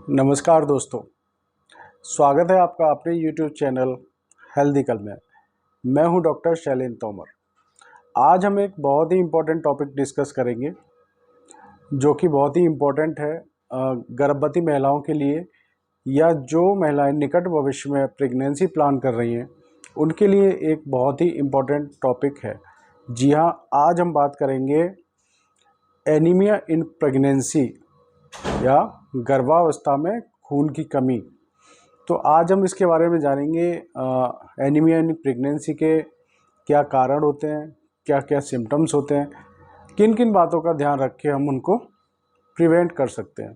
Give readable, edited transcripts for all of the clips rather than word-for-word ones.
नमस्कार दोस्तों, स्वागत है आपका अपने YouTube चैनल हेल्दिकल में। मैं हूं डॉक्टर शैलेंद्र तोमर। आज हम एक बहुत ही इम्पोर्टेंट टॉपिक डिस्कस करेंगे जो कि बहुत ही इम्पोर्टेंट है गर्भवती महिलाओं के लिए या जो महिलाएं निकट भविष्य में प्रेगनेंसी प्लान कर रही हैं उनके लिए एक बहुत ही इम्पोर्टेंट टॉपिक है। जी हाँ, आज हम बात करेंगे एनीमिया इन प्रेगनेंसी या गर्भावस्था में खून की कमी। तो आज हम इसके बारे में जानेंगे एनीमिया इन प्रेगनेंसी के क्या कारण होते हैं, क्या क्या सिम्टम्स होते हैं, किन किन बातों का ध्यान रख के हम उनको प्रिवेंट कर सकते हैं।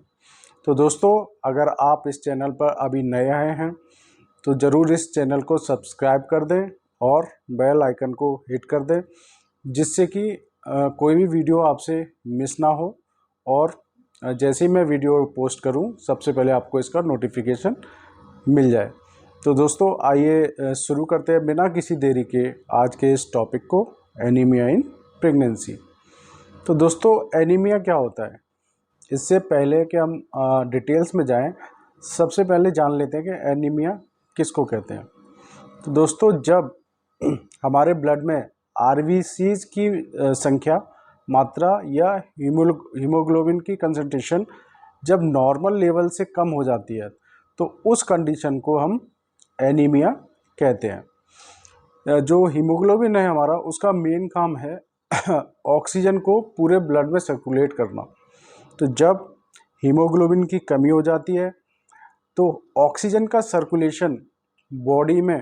तो दोस्तों, अगर आप इस चैनल पर अभी नए आए हैं तो ज़रूर इस चैनल को सब्सक्राइब कर दें और बेल आइकन को हिट कर दें, जिससे कि कोई भी वीडियो आपसे मिस ना हो और जैसे ही मैं वीडियो पोस्ट करूं सबसे पहले आपको इसका नोटिफिकेशन मिल जाए। तो दोस्तों, आइए शुरू करते हैं बिना किसी देरी के आज के इस टॉपिक को, एनीमिया इन प्रेगनेंसी। तो दोस्तों, एनीमिया क्या होता है? इससे पहले कि हम डिटेल्स में जाएं, सबसे पहले जान लेते हैं कि एनीमिया किसको कहते हैं। तो दोस्तों, जब हमारे ब्लड में आरबीसीज की संख्या, मात्रा या हीमोग्लोबिन की कंसंट्रेशन जब नॉर्मल लेवल से कम हो जाती है तो उस कंडीशन को हम एनीमिया कहते हैं। जो हीमोग्लोबिन है हमारा, उसका मेन काम है ऑक्सीजन को पूरे ब्लड में सर्कुलेट करना। तो जब हीमोग्लोबिन की कमी हो जाती है तो ऑक्सीजन का सर्कुलेशन बॉडी में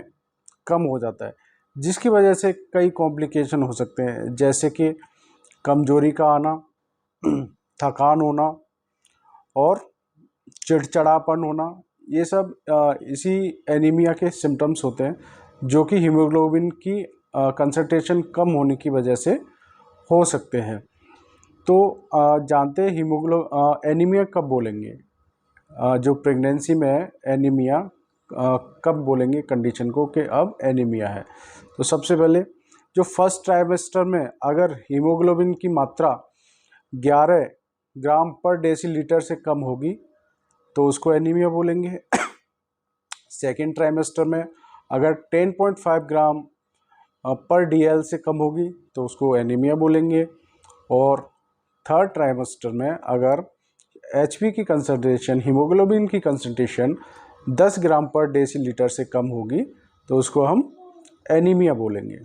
कम हो जाता है, जिसकी वजह से कई कॉम्प्लिकेशन हो सकते हैं, जैसे कि कमजोरी का आना, थकान होना और चिड़चिड़ापन होना। ये सब इसी एनीमिया के सिम्टम्स होते हैं जो कि हीमोग्लोबिन की कंसंट्रेशन कम होने की वजह से हो सकते हैं। तो जानते हैं एनीमिया कब बोलेंगे, जो प्रेगनेंसी में एनीमिया कब बोलेंगे कंडीशन को कि अब एनीमिया है। तो सबसे पहले जो फर्स्ट ट्राइमेस्टर में अगर हीमोग्लोबिन की मात्रा 11 ग्राम पर डेसीलीटर से कम होगी तो उसको एनीमिया बोलेंगे। सेकेंड ट्राइमेस्टर में अगर 10.5 ग्राम पर डीएल से कम होगी तो उसको एनीमिया बोलेंगे। और थर्ड ट्राइमेस्टर में अगर एचबी की कंसंट्रेशन, हीमोग्लोबिन की कंसंट्रेशन 10 ग्राम पर डेसीलीटर से कम होगी तो उसको हम एनीमिया बोलेंगे।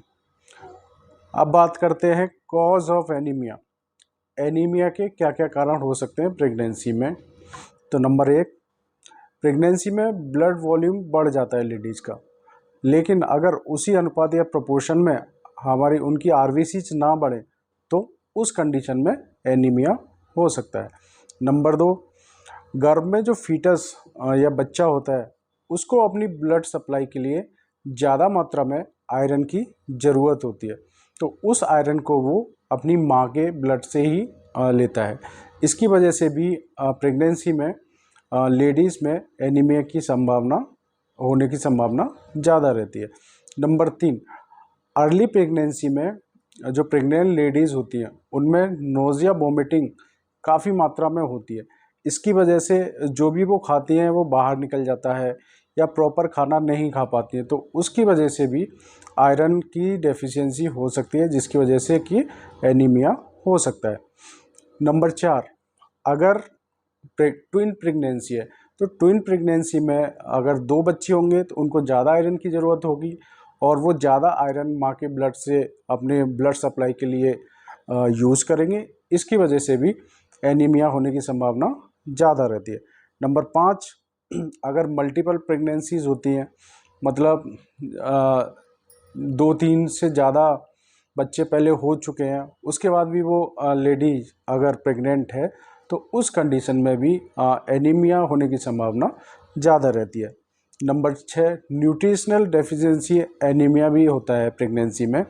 अब बात करते हैं कॉज ऑफ एनीमिया। एनीमिया के क्या क्या कारण हो सकते हैं प्रेगनेंसी में। तो नंबर 1, प्रेगनेंसी में ब्लड वॉल्यूम बढ़ जाता है लेडीज़ का, लेकिन अगर उसी अनुपात या प्रोपोर्शन में हमारी उनकी आरबीसीज ना बढ़े तो उस कंडीशन में एनीमिया हो सकता है। नंबर 2, गर्भ में जो फीटस या बच्चा होता है उसको अपनी ब्लड सप्लाई के लिए ज़्यादा मात्रा में आयरन की ज़रूरत होती है, तो उस आयरन को वो अपनी माँ के ब्लड से ही लेता है। इसकी वजह से भी प्रेगनेंसी में लेडीज़ में एनीमिया की संभावना होने की संभावना ज़्यादा रहती है। नंबर 3, अर्ली प्रेगनेंसी में जो प्रेग्नेंट लेडीज़ होती हैं उनमें नोज़िया, वोमिटिंग काफ़ी मात्रा में होती है। इसकी वजह से जो भी वो खाती हैं वो बाहर निकल जाता है या प्रॉपर खाना नहीं खा पाती हैं, तो उसकी वजह से भी आयरन की डेफिशिएंसी हो सकती है, जिसकी वजह से कि एनीमिया हो सकता है। नंबर 4, अगर ट्विन प्रेगनेंसी है तो ट्विन प्रेगनेंसी में अगर 2 बच्चे होंगे तो उनको ज़्यादा आयरन की ज़रूरत होगी और वो ज़्यादा आयरन माँ के ब्लड से अपने ब्लड सप्लाई के लिए यूज़ करेंगे। इसकी वजह से भी एनीमिया होने की संभावना ज़्यादा रहती है। नंबर 5, अगर मल्टीपल प्रेगनेंसीज होती हैं, मतलब 2-3 से ज़्यादा बच्चे पहले हो चुके हैं, उसके बाद भी वो लेडीज अगर प्रेग्नेंट है तो उस कंडीशन में भी एनीमिया होने की संभावना ज़्यादा रहती है। नंबर 6, न्यूट्रिशनल डेफिशिएंसी एनीमिया भी होता है प्रेगनेंसी में।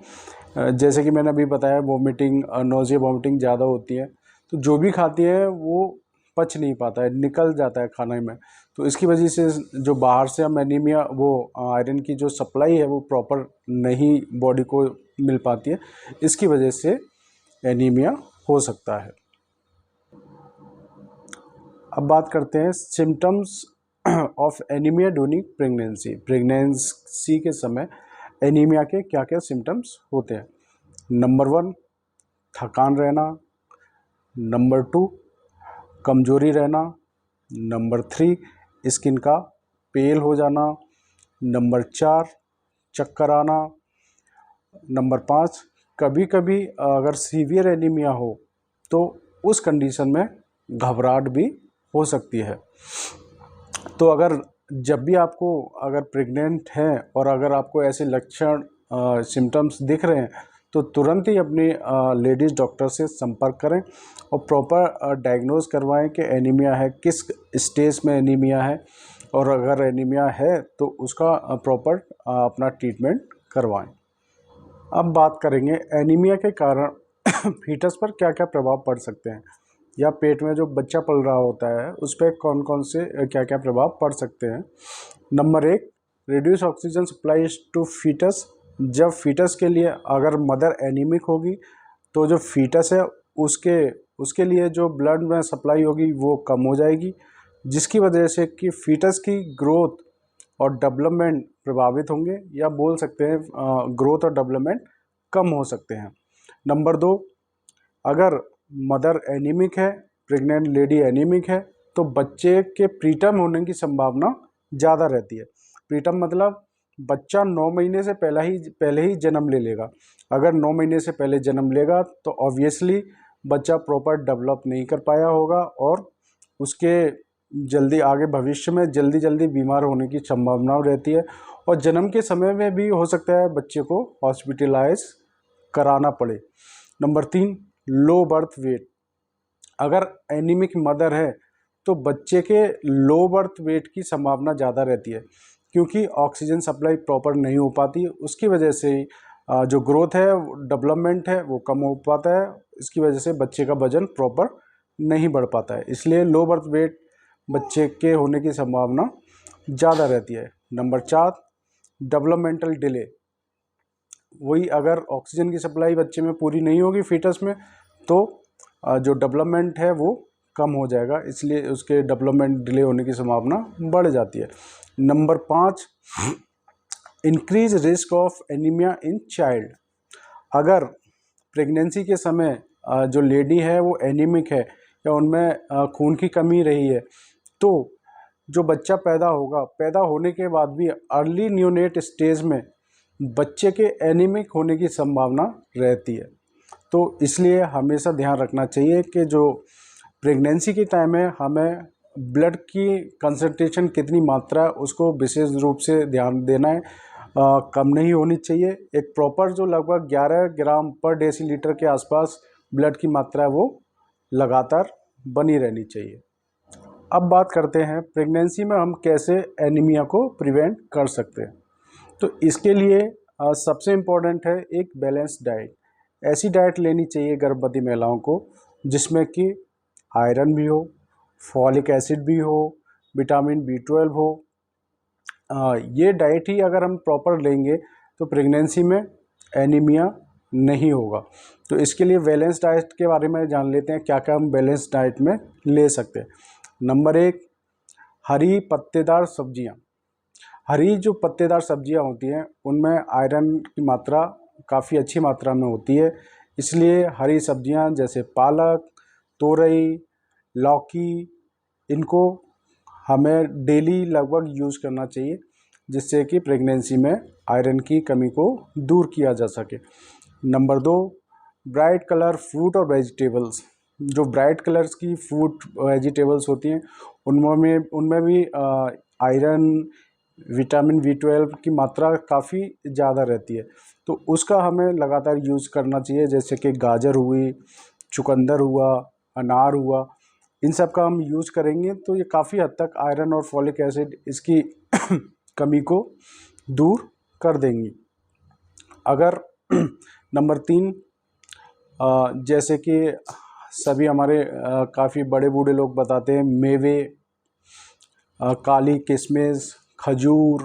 जैसे कि मैंने अभी बताया, वोमिटिंग, नोज़िया, वोमिटिंग ज़्यादा होती है, तो जो भी खाती है वो पच नहीं पाता है, निकल जाता है खाने में। तो इसकी वजह से जो बाहर से हम एनीमिया, वो आयरन की जो सप्लाई है वो प्रॉपर नहीं बॉडी को मिल पाती है, इसकी वजह से एनीमिया हो सकता है। अब बात करते हैं symptoms of anaemia during pregnancy. Pregnancy के समय एनीमिया के क्या क्या सिम्टम्स होते हैं। नंबर 1, थकान रहना। नंबर 2, कमजोरी रहना। नंबर 3, स्किन का पेल हो जाना। नंबर 4, चक्कर आना। नंबर 5, कभी कभी अगर सीवियर एनीमिया हो तो उस कंडीशन में घबराहट भी हो सकती है। तो अगर जब भी आपको अगर प्रेग्नेंट हैं और अगर आपको ऐसे लक्षण सिम्टम्स दिख रहे हैं तो तुरंत ही अपनी लेडीज़ डॉक्टर से संपर्क करें और प्रॉपर डायग्नोज करवाएं कि एनीमिया है, किस स्टेज में एनीमिया है, और अगर एनीमिया है तो उसका प्रॉपर अपना ट्रीटमेंट करवाएं। अब बात करेंगे एनीमिया के कारण फीटस पर क्या क्या प्रभाव पड़ सकते हैं, या पेट में जो बच्चा पल रहा होता है उस पर कौन कौन से क्या क्या प्रभाव पड़ सकते हैं। Number 1, reduce oxygen supply to foetus. जब फीटस के लिए अगर मदर एनीमिक होगी तो जो फीटस है उसके लिए जो ब्लड में सप्लाई होगी वो कम हो जाएगी, जिसकी वजह से कि फीटस की ग्रोथ और डेवलपमेंट प्रभावित होंगे, या बोल सकते हैं ग्रोथ और डेवलपमेंट कम हो सकते हैं। नंबर 2, अगर मदर एनीमिक है, प्रेग्नेंट लेडी एनीमिक है, तो बच्चे के प्रीटर्म होने की संभावना ज़्यादा रहती है। प्रीटर्म मतलब बच्चा 9 महीने से पहले ही जन्म ले लेगा। अगर 9 महीने से पहले जन्म लेगा तो ऑब्वियसली बच्चा प्रॉपर डेवलप नहीं कर पाया होगा और उसके जल्दी आगे भविष्य में जल्दी बीमार होने की संभावना रहती है, और जन्म के समय में भी हो सकता है बच्चे को हॉस्पिटलाइज कराना पड़े। Number 3, low birth weight. अगर एनीमिक मदर है तो बच्चे के लो बर्थ वेट की संभावना ज़्यादा रहती है, क्योंकि ऑक्सीजन सप्लाई प्रॉपर नहीं हो पाती, उसकी वजह से जो ग्रोथ है, डेवलपमेंट है, वो कम हो पाता है। इसकी वजह से बच्चे का वजन प्रॉपर नहीं बढ़ पाता है, इसलिए लो बर्थ वेट बच्चे के होने की संभावना ज़्यादा रहती है। Number 4, developmental delay. वही अगर ऑक्सीजन की सप्लाई बच्चे में पूरी नहीं होगी फीटस में तो जो डेवलपमेंट है वो कम हो जाएगा, इसलिए उसके डेवलपमेंट डिले होने की संभावना बढ़ जाती है। Number 5, increase risk of anaemia in child. अगर प्रेगनेंसी के समय जो लेडी है वो एनीमिक है या उनमें खून की कमी रही है तो जो बच्चा पैदा होने के बाद भी अर्ली न्यूनेट स्टेज में बच्चे के एनीमिक होने की संभावना रहती है। तो इसलिए हमेशा ध्यान रखना चाहिए कि जो प्रेगनेंसी के टाइम में हमें ब्लड की कंसंट्रेशन कितनी मात्रा है उसको विशेष रूप से ध्यान देना है, कम नहीं होनी चाहिए। एक प्रॉपर जो लगभग 11 ग्राम पर डेसीलीटर के आसपास ब्लड की मात्रा है वो लगातार बनी रहनी चाहिए। अब बात करते हैं प्रेगनेंसी में हम कैसे एनीमिया को प्रिवेंट कर सकते हैं। तो इसके लिए सबसे इम्पोर्टेंट है एक बैलेंस डाइट। ऐसी डाइट लेनी चाहिए गर्भवती महिलाओं को जिसमें कि आयरन भी हो, फॉलिक एसिड भी हो, विटामिन B12 हो। ये डाइट ही अगर हम प्रॉपर लेंगे तो प्रेगनेंसी में एनीमिया नहीं होगा। तो इसके लिए बैलेंस डाइट के बारे में जान लेते हैं, क्या क्या हम बैलेंस डाइट में ले सकते हैं। नंबर 1, हरी पत्तेदार सब्जियां। हरी जो पत्तेदार सब्जियां होती हैं उनमें आयरन की मात्रा काफ़ी अच्छी मात्रा में होती है, इसलिए हरी सब्जियां जैसे पालक, तोरई, लौकी, इनको हमें डेली लगभग यूज़ करना चाहिए जिससे कि प्रेगनेंसी में आयरन की कमी को दूर किया जा सके। नंबर 2, ब्राइट कलर फ्रूट और वेजिटेबल्स। जो ब्राइट कलर्स की फ्रूट वेजिटेबल्स होती हैं उनमें भी आयरन, विटामिन B12 की मात्रा काफ़ी ज़्यादा रहती है, तो उसका हमें लगातार यूज़ करना चाहिए, जैसे कि गाजर हुई, चुकंदर हुआ, अनार हुआ। इन सब का हम यूज़ करेंगे तो ये काफ़ी हद तक आयरन और फॉलिक एसिड इसकी कमी को दूर कर देंगी। अगर नंबर 3, जैसे कि सभी हमारे काफ़ी बड़े बूढ़े लोग बताते हैं, मेवे, काली किशमिश, खजूर,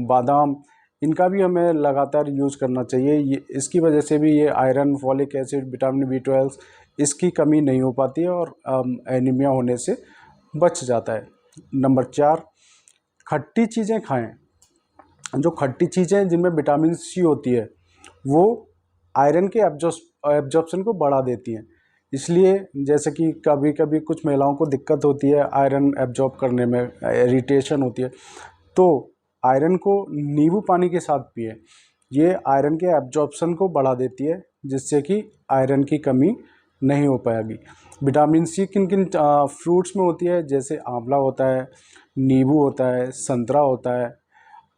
बादाम, इनका भी हमें लगातार यूज़ करना चाहिए। ये इसकी वजह से भी ये iron, folic acid, vitamin B12 इसकी कमी नहीं हो पाती है और एनीमिया होने से बच जाता है। नंबर 4, खट्टी चीज़ें खाएं। जो खट्टी चीज़ें जिनमें विटामिन सी होती है वो आयरन के एब्जॉर्प्शन को बढ़ा देती हैं। इसलिए जैसे कि कभी कभी कुछ महिलाओं को दिक्कत होती है आयरन एब्जॉर्ब करने में, इरिटेशन होती है, तो आयरन को नींबू पानी के साथ पिए। ये आयरन के एब्जॉर्प्शन को बढ़ा देती है, जिससे कि आयरन की कमी नहीं हो पाएगी। विटामिन सी किन किन फ्रूट्स में होती है, जैसे आंवला होता है, नींबू होता है, संतरा होता है,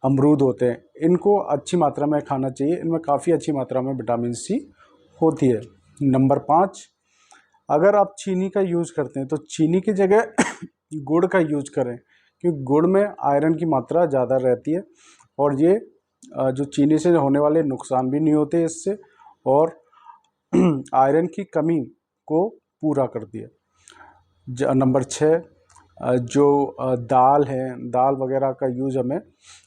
अमरूद होते हैं। इनको अच्छी मात्रा में खाना चाहिए, इनमें काफ़ी अच्छी मात्रा में विटामिन सी होती है। नंबर 5, अगर आप चीनी का यूज़ करते हैं तो चीनी की जगह गुड़ का यूज करें, क्योंकि गुड़ में आयरन की मात्रा ज़्यादा रहती है और ये जो चीनी से होने वाले नुकसान भी नहीं होते इससे, और आयरन की कमी को पूरा करती है। नंबर 6, जो दाल है, दाल वगैरह का यूज़ हमें,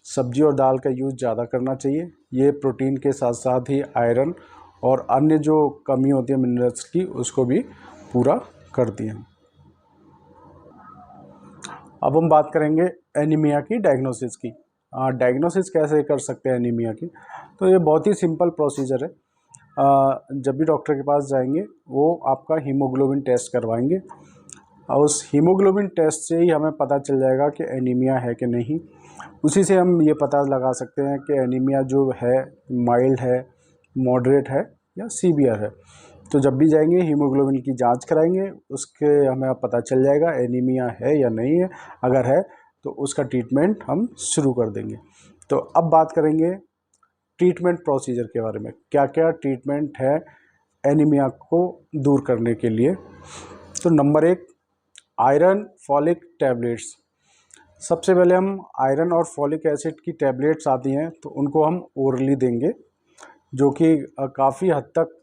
सब्जी और दाल का यूज़ ज़्यादा करना चाहिए। ये प्रोटीन के साथ साथ ही आयरन और अन्य जो कमी होती है मिनरल्स की, उसको भी पूरा करती हैं। अब हम बात करेंगे एनीमिया की डायग्नोसिस की। डायग्नोसिस कैसे कर सकते हैं एनीमिया की? तो ये बहुत ही सिंपल प्रोसीजर है। जब भी डॉक्टर के पास जाएंगे वो आपका हीमोग्लोबिन टेस्ट करवाएंगे और उस हीमोग्लोबिन टेस्ट से ही हमें पता चल जाएगा कि एनीमिया है कि नहीं। उसी से हम ये पता लगा सकते हैं कि एनीमिया जो है माइल्ड है, मॉडरेट है या सीवियर है। तो जब भी जाएंगे हीमोग्लोबिन की जांच कराएंगे, उसके हमें पता चल जाएगा एनीमिया है या नहीं है। अगर है तो उसका ट्रीटमेंट हम शुरू कर देंगे। तो अब बात करेंगे ट्रीटमेंट प्रोसीजर के बारे में, क्या क्या ट्रीटमेंट है एनीमिया को दूर करने के लिए। तो नंबर 1, आयरन फॉलिक टैबलेट्स। सबसे पहले हम आयरन और फॉलिक एसिड की टैबलेट्स आती हैं तो उनको हम ओरली देंगे, जो कि काफ़ी हद तक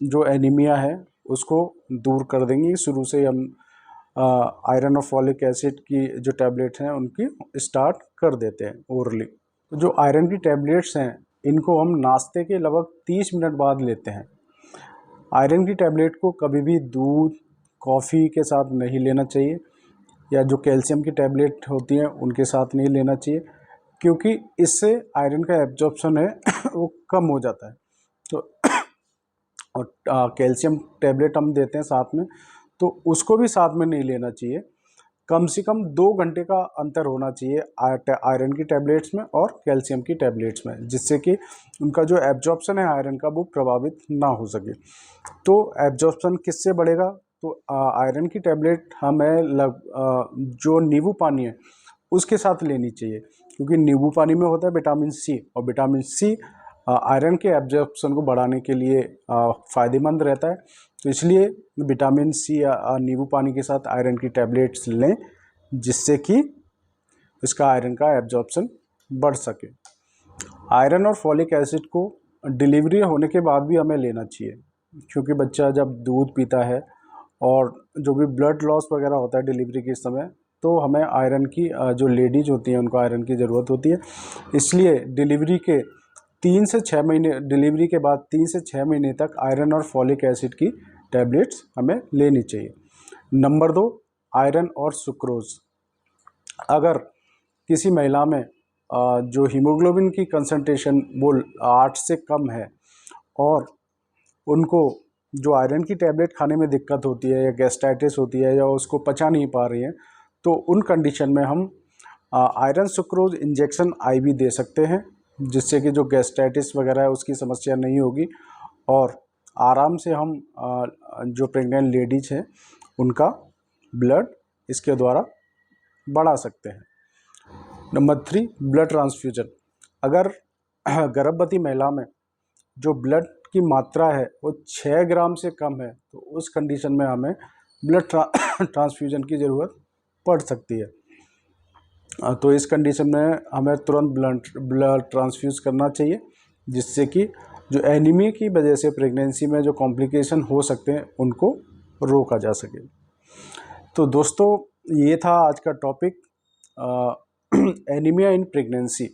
जो एनीमिया है उसको दूर कर देंगी। शुरू से हम आयरन और फॉलिक एसिड की जो टैबलेट्स हैं उनकी स्टार्ट कर देते हैं ओरली। जो आयरन की टैबलेट्स हैं इनको हम नाश्ते के लगभग 30 मिनट बाद लेते हैं। आयरन की टैबलेट को कभी भी दूध, कॉफ़ी के साथ नहीं लेना चाहिए, या जो कैल्शियम की टैबलेट होती हैं उनके साथ नहीं लेना चाहिए, क्योंकि इससे आयरन का एब्जॉर्प्शन है वो कम हो जाता है। तो और कैल्शियम टैबलेट हम देते हैं साथ में, तो उसको भी साथ में नहीं लेना चाहिए। कम से कम 2 घंटे का अंतर होना चाहिए आयरन की टैबलेट्स में और कैल्शियम की टैबलेट्स में, जिससे कि उनका जो एब्जॉर्प्शन है आयरन का वो प्रभावित ना हो सके। तो एब्जॉर्प्शन किससे बढ़ेगा? तो आयरन की टैबलेट हमें जो नींबू पानी है उसके साथ लेनी चाहिए, क्योंकि नींबू पानी में होता है विटामिन सी, और विटामिन सी आयरन के एब्जॉर्प्शन को बढ़ाने के लिए फ़ायदेमंद रहता है। तो इसलिए विटामिन सी नींबू पानी के साथ आयरन की टैबलेट्स लें, जिससे कि इसका आयरन का एब्जॉर्प्शन बढ़ सके। आयरन और फॉलिक एसिड को डिलीवरी होने के बाद भी हमें लेना चाहिए, क्योंकि बच्चा जब दूध पीता है और जो भी ब्लड लॉस वगैरह होता है डिलीवरी के समय, तो हमें आयरन की जो लेडीज होती हैं उनको आयरन की ज़रूरत होती है। इसलिए डिलीवरी के 3 से 6 महीने, डिलीवरी के बाद 3 से 6 महीने तक आयरन और फॉलिक एसिड की टैबलेट्स हमें लेनी चाहिए। नंबर 2, आयरन और सुक्रोज। अगर किसी महिला में जो हीमोग्लोबिन की कंसंट्रेशन वो 8 से कम है और उनको जो आयरन की टैबलेट खाने में दिक्कत होती है या गैस्ट्राइटिस होती है या उसको पचा नहीं पा रही है, तो उन कंडीशन में हम आयरन सुक्रोज इंजेक्शन आईवी दे सकते हैं, जिससे कि जो गैस्ट्राइटिस वगैरह है उसकी समस्या नहीं होगी और आराम से हम जो प्रेग्नेंट लेडीज हैं उनका ब्लड इसके द्वारा बढ़ा सकते हैं। Number 3, blood transfusion. अगर गर्भवती महिला में जो ब्लड की मात्रा है वो 6 ग्राम से कम है, तो उस कंडीशन में हमें ब्लड ट्रांसफ्यूजन की ज़रूरत पड़ सकती है। तो इस कंडीशन में हमें तुरंत ब्लड ट्रांसफ्यूज करना चाहिए, जिससे कि जो एनीमिया की वजह से प्रेगनेंसी में जो कॉम्प्लिकेशन हो सकते हैं उनको रोका जा सके। तो दोस्तों ये था आज का टॉपिक, एनीमिया इन प्रेगनेंसी।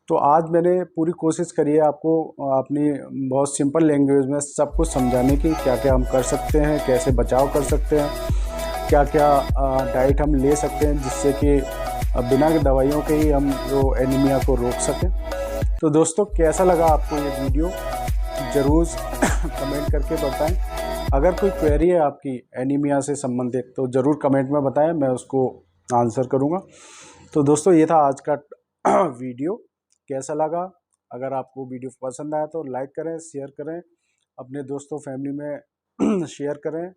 तो आज मैंने पूरी कोशिश करी है आपको अपनी बहुत सिंपल लैंग्वेज में सब कुछ समझाने की, क्या क्या हम कर सकते हैं, कैसे बचाव कर सकते हैं। क्या क्या डाइट हम ले सकते हैं जिससे कि बिना दवाइयों के ही हम जो एनीमिया को रोक सकें। तो दोस्तों कैसा लगा आपको ये वीडियो, ज़रूर कमेंट करके बताएं। अगर कोई क्वेरी है आपकी एनीमिया से संबंधित तो ज़रूर कमेंट में बताएं, मैं उसको आंसर करूंगा। तो दोस्तों ये था आज का वीडियो। कैसा लगा? अगर आपको वीडियो पसंद आया तो लाइक करें, शेयर करें, अपने दोस्तों फैमिली में शेयर करें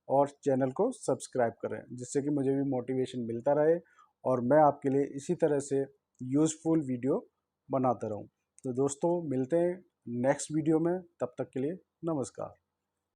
और चैनल को सब्सक्राइब करें, जिससे कि मुझे भी मोटिवेशन मिलता रहे और मैं आपके लिए इसी तरह से यूज़फुल वीडियो बनाता रहूं। तो दोस्तों मिलते हैं नेक्स्ट वीडियो में, तब तक के लिए नमस्कार।